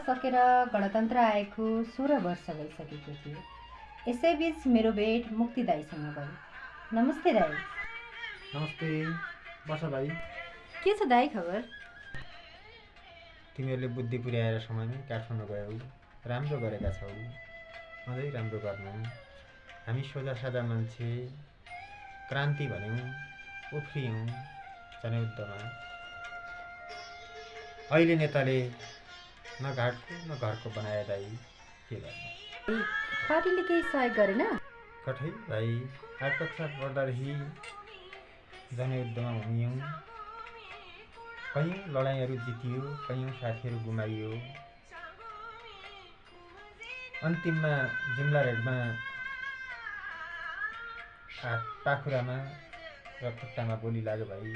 सकेर गणतन्त्र आएको 16 वर्ष भइसकेको थियो। यसैबीच मेरो भेट मुक्ति दाईसँग भयो। नमस्ते दाई। नमस्ते बस भाइ। के छ दाई खबर? तिमीहरूले बुद्धि पुर्याएर समयमै काठमाडौँ गयौ, राम्रो गरेका छौ, अझै राम्रो गर्नु। हामी सोझा सादा मान्छे क्रान्ति भन्यौँ, उफ्रियौँ जनयुद्धमा। अहिले नेताले न घाटको न घरको बनाए दाइ, के गर्नु? पार्टीले केही सहयोग गरेन? कठै भाइ, 8 कक्षा पढ्दादेखि जनयुद्धमा हुमियौँ। कयौँ लडाइँहरू जितियो, कयौँ साथीहरू गुमाइयो। अन्तिममा जुम्ला रेडमा पाखुरामा र खुट्टामा गोली लाग्यो भाइ।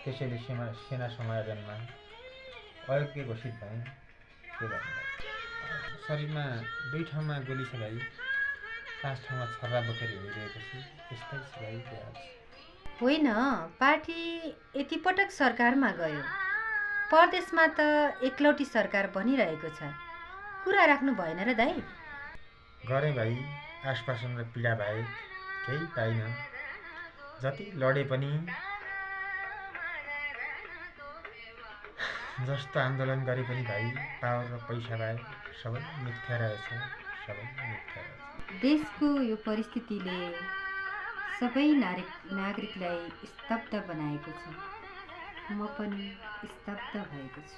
त्यसैले सेना समायोजनमा अयोग्य घोषित भएँ। के गर्नु? शरीरमा 2 ठाउँमा गोली छ भाइ, 5 ठाउँमा छर्रा बोकेर हिँडिरहेको छु। यस्तै छ भाइ आज। होइन, पार्टी यति पटक सरकारमा गयो, परदेशमा त एकलौटी सरकार बनिरहेको छ। कुरा राख्नु भएन र दाई? गरेँ भाइ, आश्वासन र पीडा बाहेक केही पाइनँ। जति लडे पनि, जस्तो आन्दोलन गरे पनि भाइ, पावर र पैसा बाहेक सबै मिथ्या रहेछ, सबै मिथ्या रहेछ। देशको यो परिस्थितिले सबै नागरिकलाई स्तब्ध बनाएको छ। म पनि स्तब्ध भएको छु।